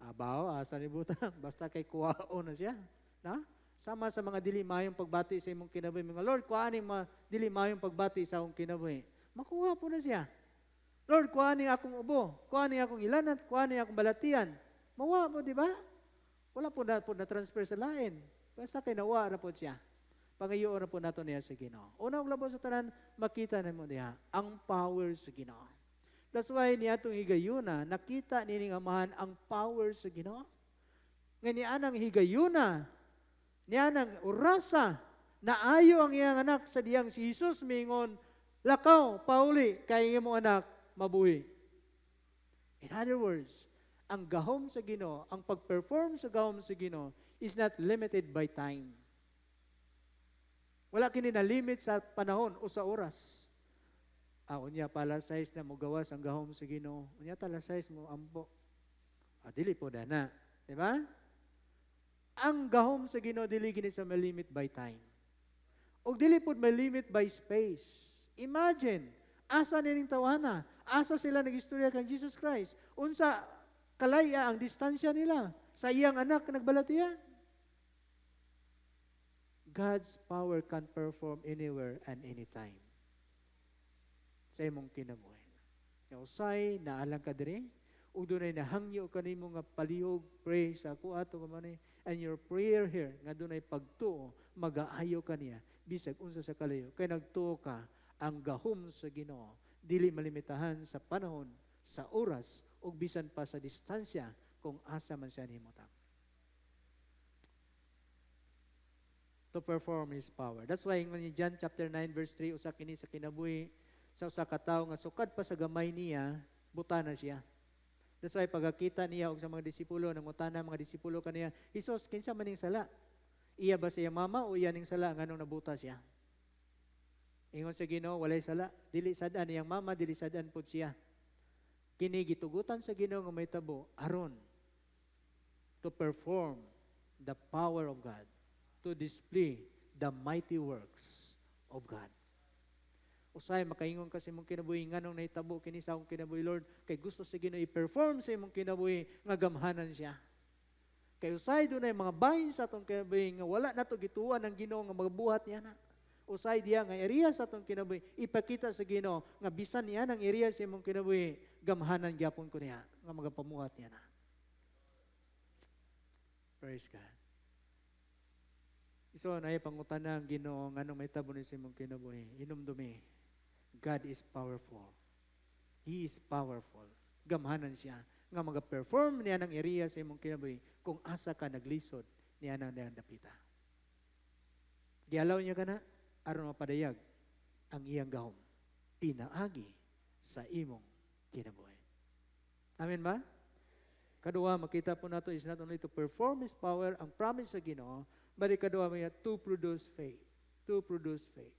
Abaw, asa ni butang? Basta kay kuhaon na siya. Na? Sama sa mga dili mayong pagbati sa imong kinabuhi. Mga Lord, kuhaan ng mga dili mayong pagbati sa akong kinabuhi. Makuha po na siya. Lord, kuha niya akong ubo, kuha niya akong ilanat, kuha niya akong balatian. Mawa mo, di ba? Wala po na transfer sa lain. Basta kay nawa na po siya. Pangayoon na po nato niya sa Ginoo. Unang labo sa tanan, makita na mo niya ang power sa Ginoo. That's why niya itong higayuna, nakita nining amahan ang power sa Ginoo. Nga niya nang higayuna, niya nang urasa, na ayo ang iyang anak sa diyang si Jesus mingon, lakaw, pauli, kay iyong anak, mabuhi. In other words, ang gahom sa Ginoo, ang pag-perform sa gahom sa Ginoo is not limited by time. Wala kini na limit sa panahon o sa oras. Unya pala size na mo gawas ang gahom sa Ginoo. Unya tala size mo ampo. Dili po na. Di ba? Ang gahom sa Ginoo dili gini sa may limit by time. O dili po may limit by space. Imagine, asa nining tawana, asa sila nagistorya kang Jesus Christ. Unsa kalaya ang distansya nila sa iyang anak na nagbalatian. God's power can perform anywhere and anytime. Sa imong kinabuhi. Usay naalang ka diri, ug dunay nahangyo kanimo nga palihog, pray sa ako ato man and your prayer here nga dunay pagtuo, magaayo kaniya bisag unsa sa kalayo kay nagtuo ka ang gahom sa Ginoo dili malimitahan sa panahon, sa oras ug bisan pa sa distansya kung asa man siya nihimutang. To perform His power. That's why ingon ni John chapter 9 verse 3 usa kini sa kinabuhi sa usa ka tawo nga sukad pa sa gamay niya, butana siya. That's why pagkakita niya og sa mga disipulo, nangutana mga disipulo kaniya, "Jesus, kinsa man ning sala? Iya ba siya mama o iya ning sala nganong nabuta siya?" Ingon sa Ginoo, walay sala, dili sad-an iyang mama, dili sad-an pud siya. Kini gitugutan sa Ginoo nga may tabo aron to perform the power of God, to display the mighty works of God. Usay makaingon kasi mong kinabuhi nganong nahitabo kini sa akong kinabuhi, Lord, kay gusto sa Ginoo i-perform sa imong kinabuhi nga gamhanan siya. Kay usay dunay mga bahin sa atong kinabuhi nga wala nato gituan ang Ginoo nga magabuhat niya na. Usay diya nga area sa atong kinabuhi ipakita sa Ginoo nga bisan niya ang area sa imong kinabuhi gamhanan gyapon ko niya nga magapamuhat niya na. Praise God. So na pangutana ang Ginoo nganong mahitabo ni sa imong kinabuhi, inumdumi. God is powerful. He is powerful. Gamhanan siya nga mag-perform niya ng area sa imong kinabuhi kung asa ka naglisod niya nang dapita. Gialaw niya ka na aron mapadayag ang iyang gahom pinaagi sa imong kinabuhi. Amen ba? Kadua, makita po nato is not only to perform His power, ang promise sa Ginoo, but kadua may to produce faith. To produce faith.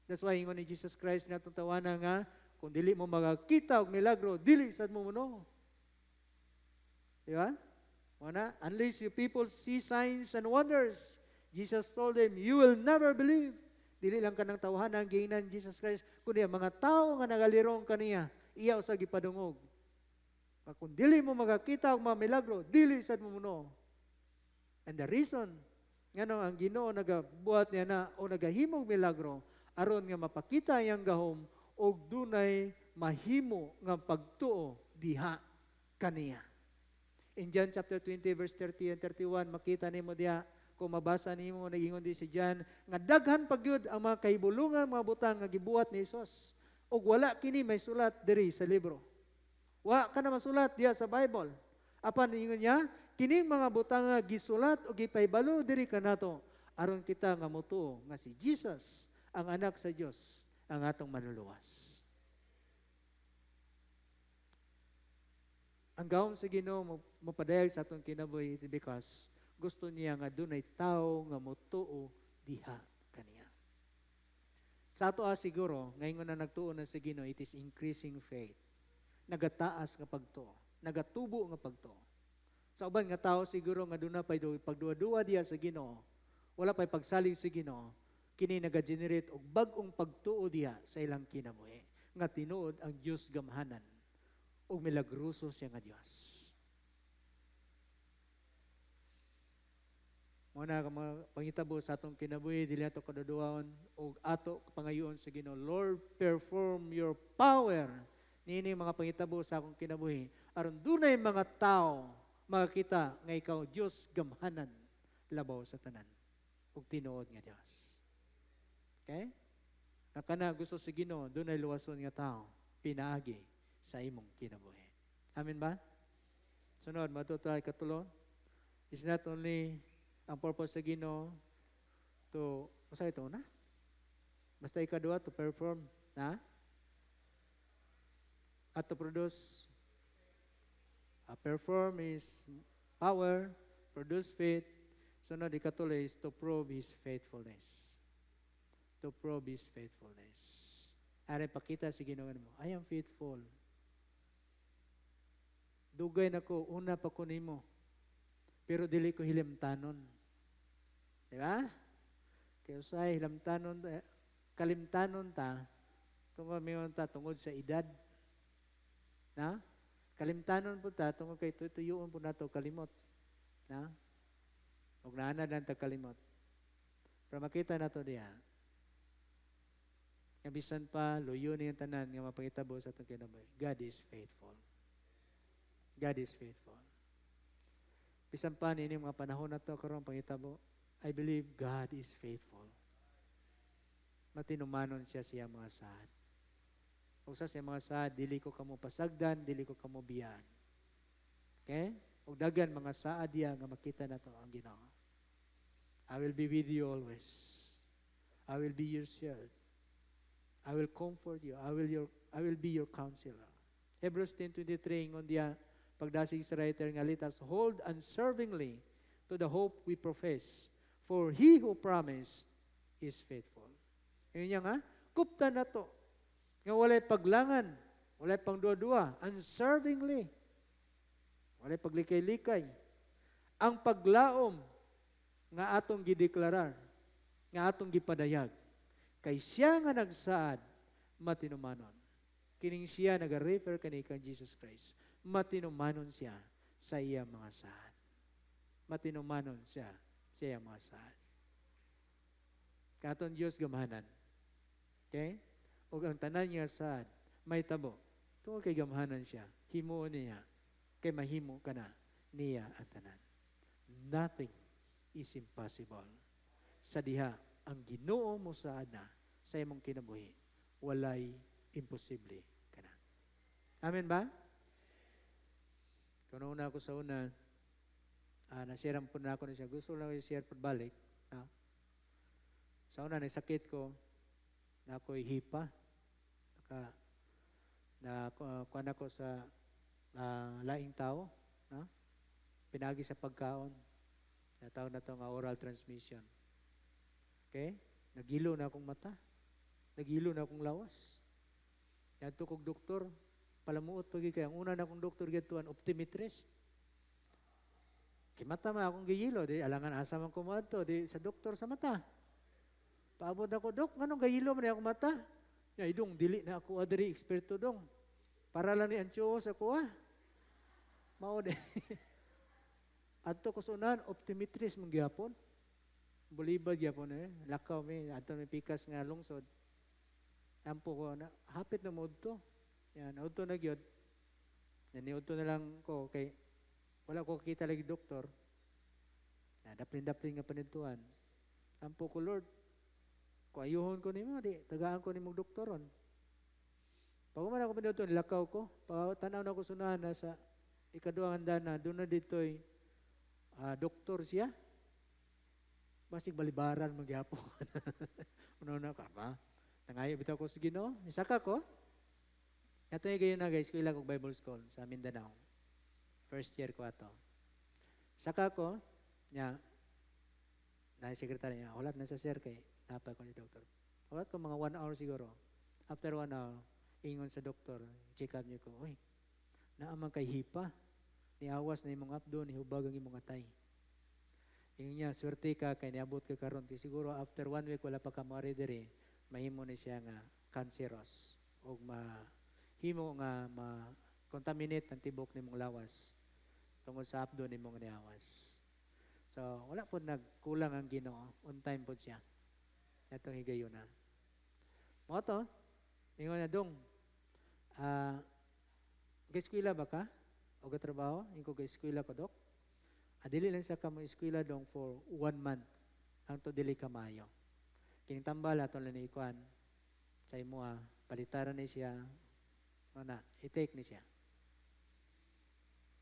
That's why ingon ni Jesus Christ na tawana nga, kung dili mo makakita og milagro, dili sad mo muno. Di ba? Wana, unless you people see signs and wonders, Jesus told them, you will never believe. Dili lang kanang tawhanan ang giingnan Jesus Christ, kundi ang mga tao nga nagalirong kaniya, iya sa gipadungog. Kung dili mo makakita og mga milagro, dili sad mo muno. And the reason ngano ang Ginoo nagabuhat niya na o nagahimog milagro aron nga mapakita iyang gahom og dunay mahimo nga pagtuo diha kaniya. In John chapter 20 verse 30 and 31 makita nimo diha kung mabasa nimo nagingon di si John nga daghan pagyud ang mga kahibulungan mga butang nga gibuhat ni Hesus ug wala kini may sulat diri sa libro. Wa ka na masulat diha sa Bible. Apan ingon niya kining mga butang nga gisulat o gipahibalo diri kanato aron kita nga motuo nga si Jesus ang anak sa Dios ang atong manluluwas. Ang gahom sa Ginoo mopadayag sa atong kinabuhi is because gusto niya nga dunay tawo nga motuo diha kaniya. Sa ato siguro ngayon na nagtuo na sa Ginoo, it is increasing faith. Nagataas nga pagtuo, nagatubo nga pagtuo. Sa uban nga tao siguro nga duna pay pagduwa-duwa diha sa Ginoo, wala pay pagsalig sa Ginoo, kini naga-generate og bag-ong pagtuo diha sa ilang kinabuhi nga tinuod ang Dios gamhanan ug milagroso siya nga Dios. Muna ka pangitabo sa atong kinabuhi dili ato kaduduhon ug ato pangayoon sa Ginoo, Lord, perform your power. Nini mga pangitabo sa akong kinabuhi aron dunay mga tao makakita nga ikaw Dios gamhanan labaw sa tanan ug tinuod nga Dios. Okay? Nakana gusto sa Ginoo dunay luwason nga tao pinaagi sa imong kinabuhi. Amen ba? Sunod matutay katulon. It's not only ang purpose sa Ginoo to usa ito na. Basta ikadua to perform na at to produce. Perform is power, produce faith. Sunod ikatuloy is to prove His faithfulness. To prove His faithfulness. Are pakita sa Ginoo mo, I am faithful. Dugay na ko, una pa ko nimo. Pero dili ko hilimtanon. Di ba? Kaya usay hilimtanon, kalimtanon ta, tungod sa edad. Na? Kalimtanon po ta, tungod kay tuyuon po nato kalimot. Na? Huwag naanad lang kalimot. Pero makita nato diya. Kabisan pa, luyo ni yung tanan nga mapangitabo sa itong kinabuhi. God is faithful. God is faithful. Bisan pa nini mga panahon na to karon pangitabo, I believe God is faithful. Matinumanon siya mga saad. Ug sa siya mga saad, dili ko kamo pasagdan, dili ko kamo biyan. Okay? Ug dagan mga saad diya nga makita nato ang Ginoo. I will be with you always. I will be your shield. I will comfort you. I will be your counselor. Hebrews 10:23 ingon diya pagdasig sa writer nga let us hold unswervingly to the hope we profess. For he who promised is faithful. Yun niya nga, kupta na to. Nga walay paglangan, walay pang dua-dua, unswervingly. Walay paglikay-likay. Ang paglaom nga atong gideklarar, nga atong gipadayag, kay siya nga nagsaad, matinumanon. Kining siya nag-refer kani kang Jesus Christ. Matinumanon siya sa iya mga saad. Matinumanon siya sa iya mga saad. Katon Diyos gamahanan. Okay? O ang tanan niya saad, may tabo. Tungkol kay gamahanan siya, himuon niya, kay mahimo ka na niya at tanan. Nothing is impossible. Sa diha, ang Ginoo mo saad na sa imong kinabuhi, walay imposible ka na. Amen ba? Kung una ako sa una, nasiram po na ako na siya. Gusto lang i-share po balik. Sa una, nagsakit ko, na ako'y hipa. Kuhan ako sa laing tao. Pinagi sa pagkaon. Tawag na ito nga oral transmission. Okay? Nagilo na akong mata. Nagilo na akong lawas. Yan to kong doktor. Palamuot pagi kaya. Ang una na akong doktor gituan, optometrist. Kimata ma akong giyilo. Di alangan asa man kumadto. Di sa doktor sa mata. Paabot ako, Dok, anong gayilo man akong mata? Ya, idong, dili na ako adiri eksperto dong. Para lang ni Ancho sa kuha. Mao de. Adto ko sunan, optometrist mong gyapon. Bulibag gyapon lakaw mi, adto mi pikas nga lungsod. Ampo ko na, hapit na mo to. Yan, udto na gyud. Naniudto na lang ko kay wala ko kita lagi doktor. Daplin-daplin nga panintuan. Ampo ko, Lord, kung ayuhon ko nimo, di tagaan ko nimong doktoron. Pag man ako pinito, nilakaw ko. Pag tanaw na ko sunahan na sa ikaduang handa na, doon na dito'y doktor siya. Basig balibaran magyapon. Una-una ka ba? Nangayo bitaw ko sa Ginoo. Nisaka ko. Ito yung gayon na guys, ko ilang Bible School sa Mindanao. First year ko ato. Saka ko, niya, na sekretary niya, ulat na sa sir kay napay ko ni doktor. Ulat ko mga 1 hour siguro. After 1 hour, ingon sa doktor, check up niyo ko, uy, naaman kay hipa, niawas na imong abdo, nihubag ang imong atay. Ingon niya, swerte ka, kay niabot ka karon. Siguro after 1 week, wala pa ka maridiri, mahimo ni siya nga cancerous, o mahimo nga ma-contaminate ang tibok ni mong lawas, tungkol sa abdo ni mong niawas. So, wala po nagkulang ang Ginoo, on time po siya. Itong higayon na. Mga to, ingon na dong, ga-eskwela ba ka? O ga-trabaho? Ingo ga-eskwela ko, Dok? Dili lang sa kamo eskwela dong for 1 month. Ang to dili kamayo. Kining tambal ato lang ni Ikuan. Sa imo palitaran ni siya. I-take ni siya.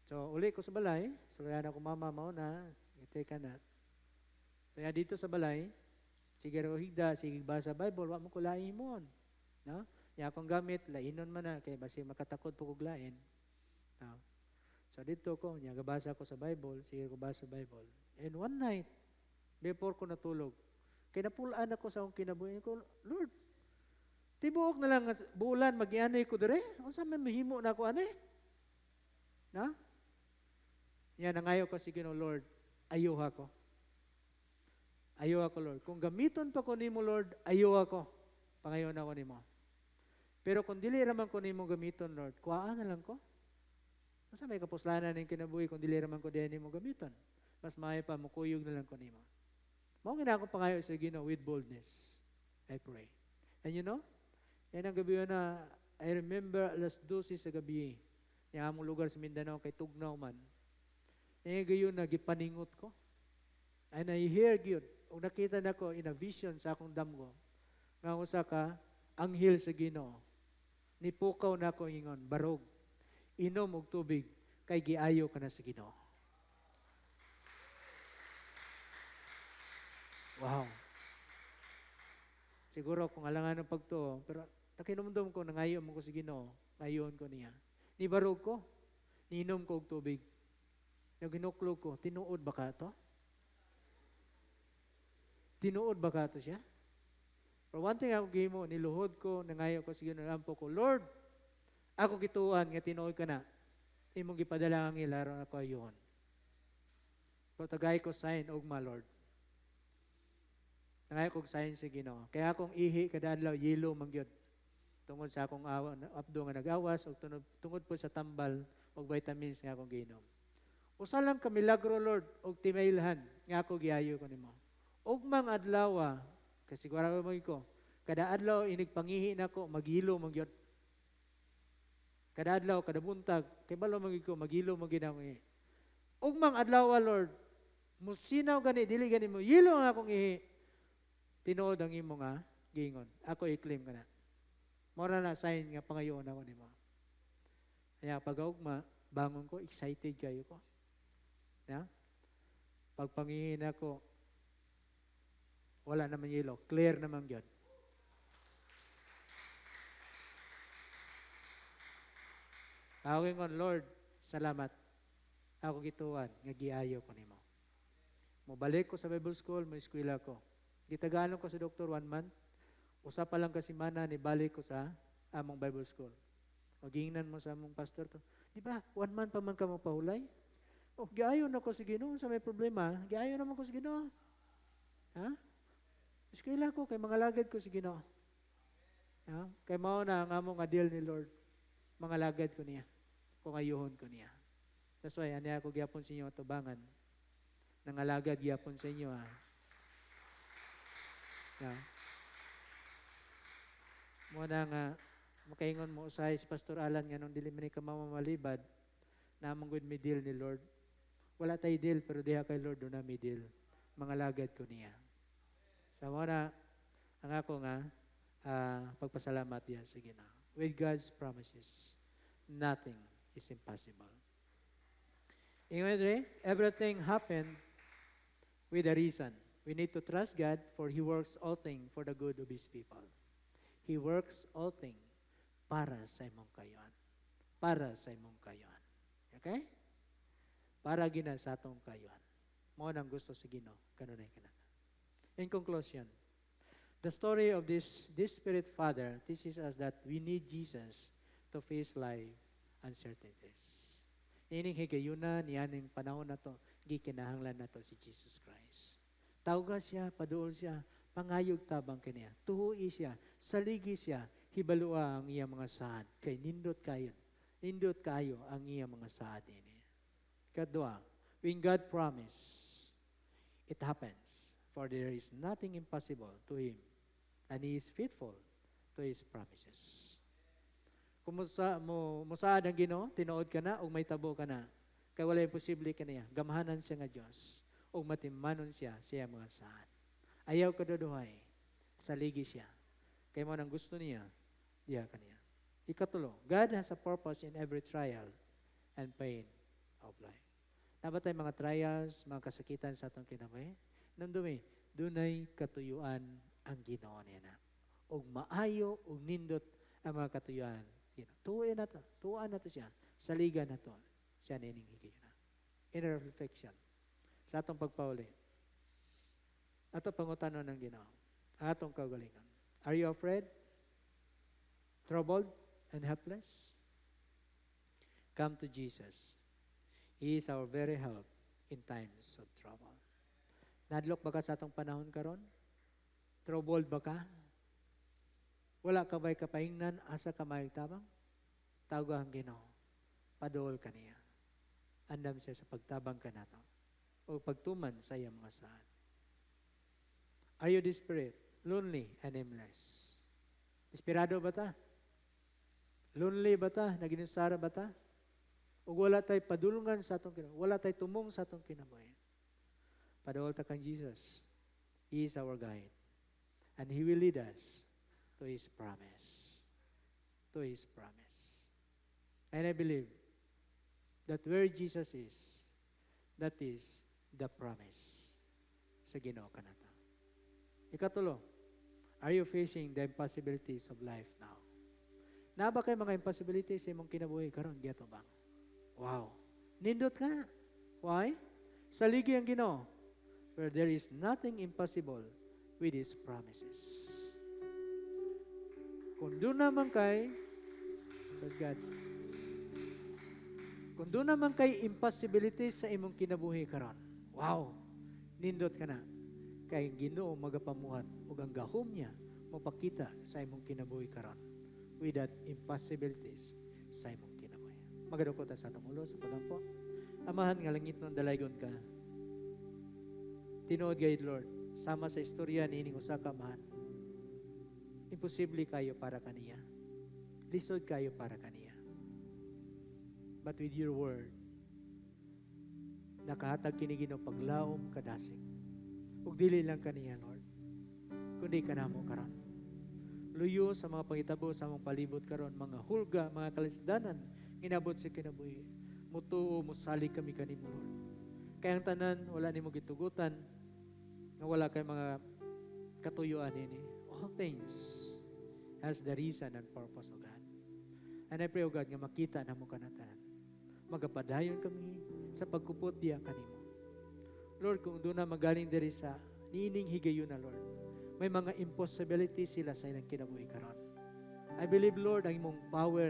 So, uli ko sa balay. So, kaya na ko mama mauna. I-take ka na. Kaya dito sa balay, sige ro higda, sige basa Bible, wa mo ko lain mo. No? Ya akong gamit, lainon man na, kaya basi makatakot po kong lain. No? So dito ko, niya gabasa ko sa Bible, sige ko basa Bible. And one night, before ko natulog, kaya napulaan ako sa akong kinabuhi ko, Lord, tibuok na lang bulan, mag-ianay ko dire, unsa man mahimo na ako ane? Na? Yan, nangayo ko sige no, Lord, ayuha ko. Ayaw ako, Lord. Kung gamiton pa ko nimo, Lord, ayaw ako. Pangayon ako nimo. Pero kung dili raman ko nimo gamiton, Lord, kuhaan na lang ko. Masa may kapuslanan ning kinabuhi kung dili raman ko diyan nimo gamiton. Mas maayo pa mukuyog na lang ko nimo. Mao gina ako pangayo sa Ginoo with boldness. I pray. And you know, yan ang gabi na I remember alas 12 sa gabi. Yung among lugar sa Mindanao kay Tugnaw man. Ngayon gayon na gipaningot ko. And I hear gyud o nakita nako in a vision sa akong damgo nga usa ka anghel sa Ginoo nipukaw nako ingon barog inom og tubig kay giayo ka na sa Ginoo. Wow. Siguro kung alangan ng pagtuo, pero nakinumdum ko nangayo mo ko sa Ginoo, ngayon ko niya. Ni barog ko, niinom ko og tubig. Naginuklog ko, tinuod ba ka to? Tinuod ba ka to siya? Pero one thing ako gimo, niluhod ko, nangayo ko, sige nagampo ko, Lord, ako gituan, nga tinuod ka na. Imong gipadala ang ilaro ako ayon. Pero tagay ko sign, ugma, Lord. Nangayo ko sign sa Ginoo. Kaya akong ihi, kada adlaw, yelo mangyod. Tungod sa akong abdo nga nag-awas, o tungod po sa tambal, o vitamins nga akong ginom. Usa lang ka milagro, Lord, og timailhan, nga ako giayo ko nimo. Ugmang adlaw, kasi sigurado mo ko, kada adlaw inigpangihi nako magilo magyot. Kada adlaw, kada buntag, kay balo magid ko magilo maginawi. Ugmang adlaw, Lord, musinaw gani dili gani mo yilo ang akong ihi. Tinuod ang imo nga gingon. Ako i-claim ka na. Mora na sign nga pangayoon ako nimo. Kaya pag-ugma, bangon ko, excited kayo ko. Ya? Pagpangihin ako, wala naman yelo. Clear naman yun. Ako ingon, Lord, salamat. Ako gituan, nga giayo ko nimo. Mobalik ko sa Bible School, may eskwela ko. Gitagalon ko sa doktor 1 month. Usa pa lang kasi mana, nibalik ko sa among Bible School. Magingnan mo sa among pastor to. Di ba, 1 month pa man ka mapahulay? Oh, giayo na ko sa Ginoo sa may problema. Giayo naman ko sa Ginoo. Ha? Eskwela ko, kay mga lagad ko si Ginoo. Ja? Kay mao na ang among deal ni Lord. Mga lagad ko niya. Kung ayuhon ko niya. That's why, ano ako gyapon sa inyo tubangan. Nangalagad gyapon sa inyo. Ha? Ja? Muna nga, makaingon mo usay si Pastor Alan nga nung dili man ka mamamalibad, na among good may deal ni Lord. Wala tayo deal, pero diha kay Lord doon na may deal. Mga lagad ko niya. So, muna, ang ako nga, pagpasalamat yan sa Ginoo. With God's promises, nothing is impossible. Everything happened with a reason. We need to trust God, for He works all things for the good of His people. He works all things para sa imong kayon. Para sa imong kayon. Okay? Para gina sa atong kayon. Mo nang gusto sa Ginoo, kanunay kana. In conclusion, the story of this Spirit Father teaches us that we need Jesus to face life uncertainties. Ining higayuna niyaning panahon na to, gikinahanglan na to si Jesus Christ. Tawga siya, paduol siya, pangayog tabang kaniya. Tuhui siya, saligi siya, hibalua ang iya mga saad. Kay nindot kayo ang iya mga saad ini. Kadua, when God promise, it happens. For there is nothing impossible to Him, and He is faithful to His promises. Kung musaad ang Ginoo, tinuod ka na, o may tabo ka na, kaya wala imposible ka niya, gamahanan siya nga Diyos, o matimanon siya mga saad. Ayaw ka doduhay, saligi siya. Kaya mo nang gusto niya, diya ka niya. Ikatulo, God has a purpose in every trial and pain of life. Nabatay mga trials, mga kasakitan sa atong kinabuhi, nandumi, dunay katuyuan ang Ginoo niya na. Og maayo, og nindot ang mga katuyuan. Tuuan na to siya. Saligan na to. Siya nining higay na. Inner reflection. Sa atong pagpauli. Ato pangutanon ng Ginoo. Atong kagalingon. Are you afraid? Troubled and helpless? Come to Jesus. He is our very help in times of trouble. Nadlok ba ka sa atong panahon karon? Troubled ba ka? Wala ka ba'y kapaingnan, asa ka may tabang? Tawag ang Ginoo, paduol ka niya. Andam siya sa pagtabang ka nato o pagtuman sa iyang mga saan. Are you desperate, lonely, and aimless? Desperado ba ta? Lonely ba ta? Naginusara ba ta? O wala tayo padulungan sa atong kinabuhi? Wala tayo tumong sa atong kinabuhi? Paduol ta kang Jesus. He is our guide. And He will lead us to His promise. To His promise. And I believe that where Jesus is, that is the promise sa Ginoo kanata. Ikatulo, are you facing the impossibilities of life now? Na ba kay mga impossibilities sa imong kinabuhi karon giato bang? Wow. Nindot ka. Why? Sa ligi ang Ginoo, where there is nothing impossible with His promises. Kung doon naman kay, praise God, kung doon naman kay impossibilities sa imong kinabuhi karon, wow, nindot ka na. Kay Ginoo magapamuhat ug ang gahom niya mapakita sa imong kinabuhi karon with that impossibilities sa imong kinabuhi. Magadukot ta sa atong ulo sa pagampo. Amahan nga langit nun dalaygon ka. Tinuod gayud Lord, sama sa istorya niining usa ka amahan. Imposible kayo para kaniya. Lisod kayo para kaniya. But with your word, nakahatag kini Ginoo paglaom kadasig. Ug dili lang kaniya, Lord, kundi kanamo karon. Luyo sa mga pangitabo sa among palibot karon, mga hulga, mga kalisdanan, inabot sa kinabuhi. Mutuo, musali kami kanimo, Lord. Kaya ang tanan, wala nimo gitugutan, nga wala kay mga katuyuan ini. All things has the reason and purpose of God. And I pray, O God, nga makita na mo kanatanan. Magapadayon kami sa pagkupot diya kanimo. Lord, kung doon na magaling diri sa niining higayon na, Lord, may mga impossibility sila sa ilang kinabuhi karon. I believe, Lord, ang imong power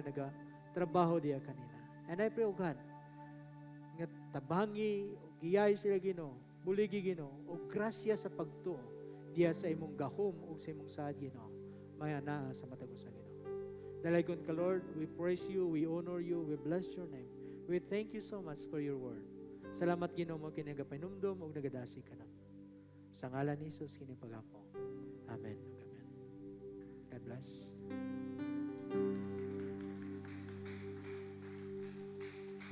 trabaho diya kanila. And I pray, O God, nga tabangi, giyay sila Ginoo, buligi Ginoo, o grasya sa pagtuo diya sa imong gahom o sa imong saad Ginoo, maya naa sa matagos sa Ginoo. Dalaygon ka, Lord, we praise you, we honor you, we bless your name. We thank you so much for your word. Salamat Ginoo mo kini nagapainumdom ug nagadasi ka na. Sa ngalan ni Jesus kini pagapo. Amen. Amen. God bless.